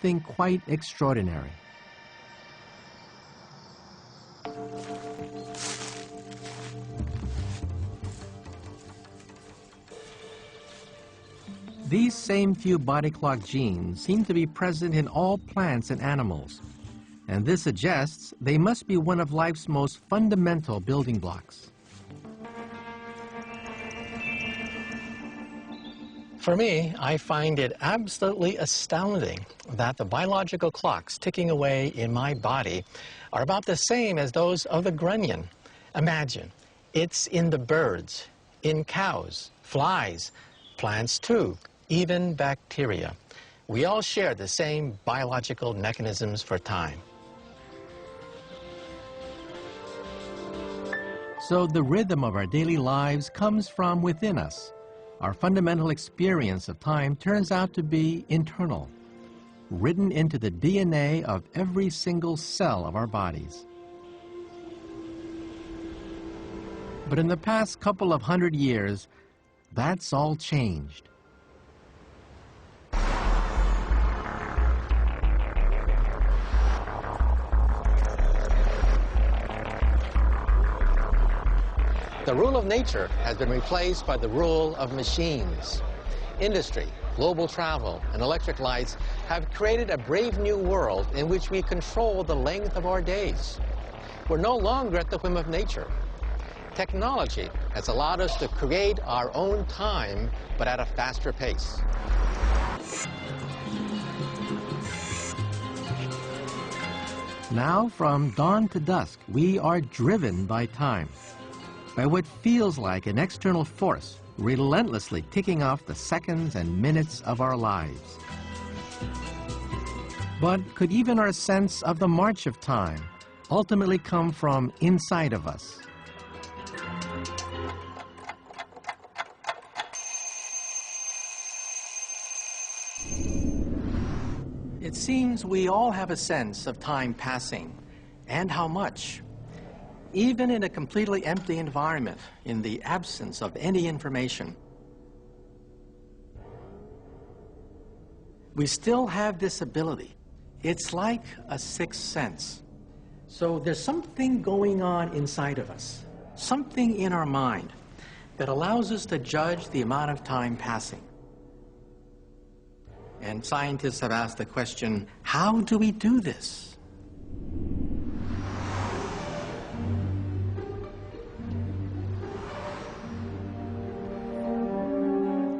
something quite extraordinary. These same few body clock genes seem to be present in all plants and animals, and this suggests they must be one of life's most fundamental building blocks. For me, I find it absolutely astounding that the biological clocks ticking away in my body are about the same as those of the grunion. Imagine, it's in the birds, in cows, flies, plants too, even bacteria. We all share the same biological mechanisms for time. So the rhythm of our daily lives comes from within us. Our fundamental experience of time turns out to be internal, written into the DNA of every single cell of our bodies. But in the past couple of 100 years, that's all changed. The rule of nature has been replaced by the rule of machines. Industry, global travel, and electric lights have created a brave new world in which we control the length of our days. We're no longer at the whim of nature. Technology has allowed us to create our own time, but at a faster pace. Now, from dawn to dusk, we are driven by time, by what feels like an external force relentlessly ticking off the seconds and minutes of our lives. But could even our sense of the march of time ultimately come from inside of us? It seems we all have a sense of time passing, and how much. Even in a completely empty environment, in the absence of any information, we still have this ability. It's like a sixth sense. So there's something going on inside of us, something in our mind that allows us to judge the amount of time passing. And scientists have asked the question, how do we do this?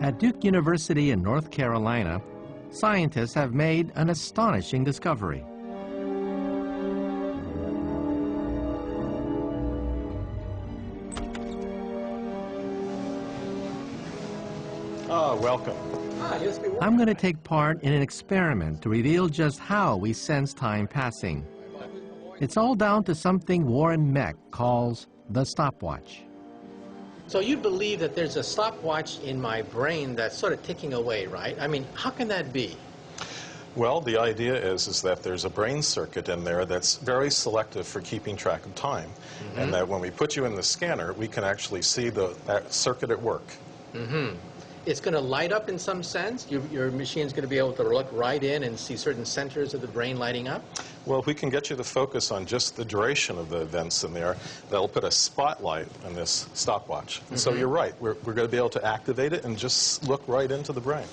At Duke University in North Carolina, scientists have made an astonishing discovery. Welcome. I'm going to take part in an experiment to reveal just how we sense time passing. It's all down to something Warren Meck calls the stopwatch. So you believe that there's a stopwatch in my brain that's sort of ticking away, right? I mean, how can that be? Well, the idea is that there's a brain circuit in there that's very selective for keeping track of time. And that when we put you in the scanner, we can actually see that circuit at work. It's going to light up in some sense? Your machine's going to be able to look right in and see certain centers of the brain lighting up? Well, if we can get you to focus on just the duration of the events in there, that'll put a spotlight on this stopwatch. And so you're right, we're going to be able to activate it and just look right into the brain.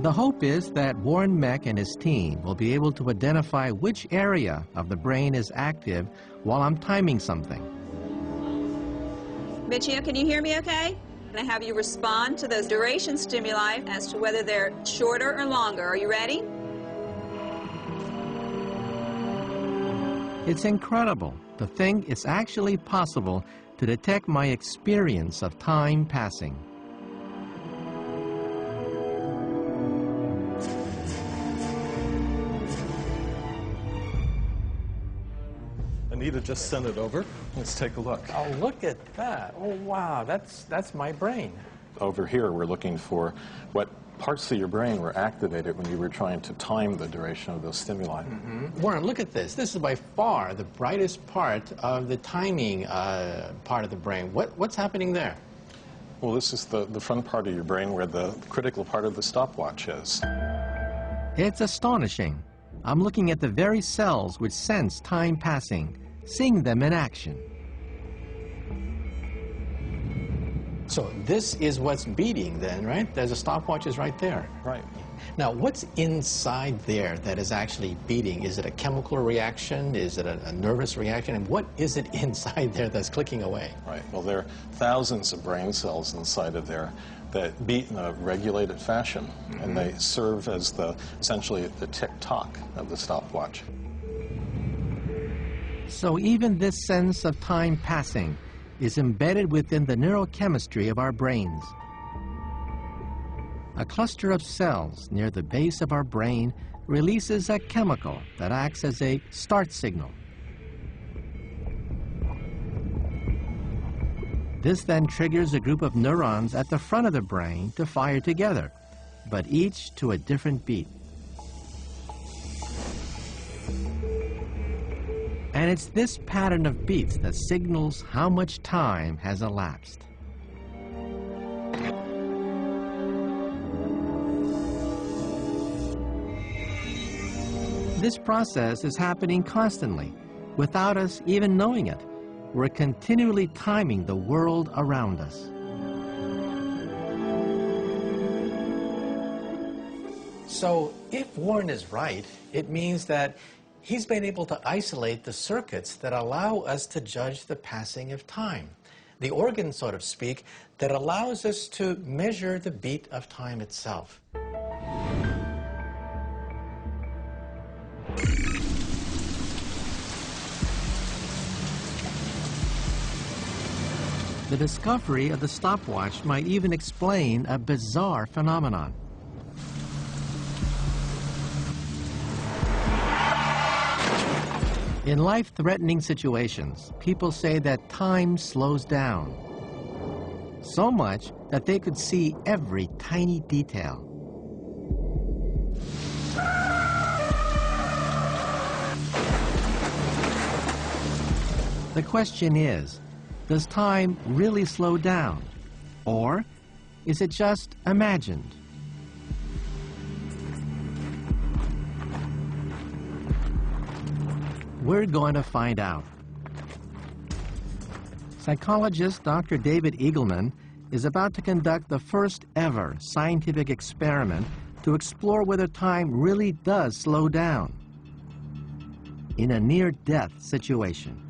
The hope is that Warren Meck and his team will be able to identify which area of the brain is active while I'm timing something. Michio, can you hear me okay? I'm going to have you respond to those duration stimuli as to whether they're shorter or longer. Are you ready? It's incredible to think it's actually possible to detect my experience of time passing. Anita just sent it over. Let's take a look. Oh, look at that. Oh, wow. That's my brain. Over here, we're looking for what parts of your brain were activated when you were trying to time the duration of those stimuli. Warren, look at this. This is by far the brightest part of the timing part of the brain. What's happening there? Well, this is the front part of your brain where the critical part of the stopwatch is. It's astonishing. I'm looking at the very cells which sense time passing, seeing them in action. So this is what's beating then, right? There's a stopwatch is right there. Right. Now, what's inside there that is actually beating? Is it a chemical reaction? Is it a nervous reaction? And what is it inside there that's clicking away? Right. Well, there are thousands of brain cells inside of there that beat in a regulated fashion, and they serve as essentially the tick-tock of the stopwatch. So even this sense of time passing is embedded within the neurochemistry of our brains. A cluster of cells near the base of our brain releases a chemical that acts as a start signal. This then triggers a group of neurons at the front of the brain to fire together, but each to a different beat. And it's this pattern of beats that signals how much time has elapsed. This process is happening constantly, without us even knowing it. We're continually timing the world around us. So if Warren is right, it means that he's been able to isolate the circuits that allow us to judge the passing of time. The organ, so to speak, that allows us to measure the beat of time itself. The discovery of the stopwatch might even explain a bizarre phenomenon. In life-threatening situations, people say that time slows down, so much that they could see every tiny detail. The question is, does time really slow down, or is it just imagined? We're going to find out. Psychologist Dr. David Eagleman is about to conduct the first ever scientific experiment to explore whether time really does slow down in a near-death situation.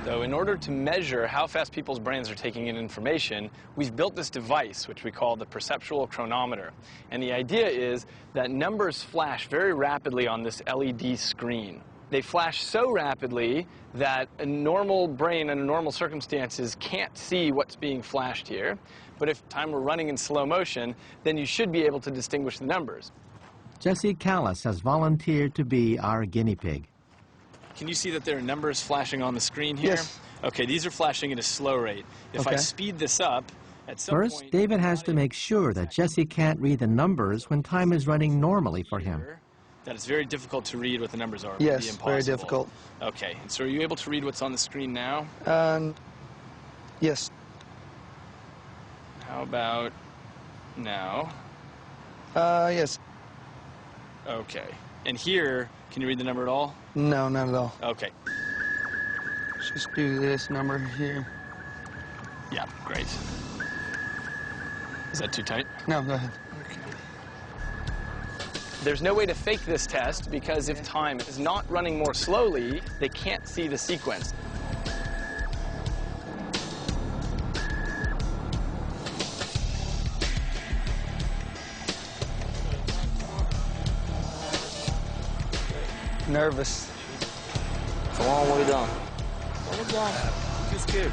So in order to measure how fast people's brains are taking in information, we've built this device, which we call the perceptual chronometer. And the idea is that numbers flash very rapidly on this LED screen. They flash so rapidly that a normal brain under normal circumstances can't see what's being flashed here. But if time were running in slow motion, then you should be able to distinguish the numbers. Jesse Callis has volunteered to be our guinea pig. Can you see that there are numbers flashing on the screen here? Yes. Okay, these are flashing at a slow rate. If I Okay. speed this up, at some First, point... David has to make sure that Jesse can't read the numbers when time is running normally for him. That it's very difficult to read what the numbers are. It would Yes, be very impossible. difficult. Okay, and so are you able to read what's on the screen now? Yes. How about now? Yes. Okay. And here, can you read the number at all? No, not at all. Okay. Let's just do this number here. Yeah, great. Is that too tight? No, go ahead. There's no way to fake this test because if time is not running more slowly, they can't see the sequence. Nervous. It's a long way down. Just good.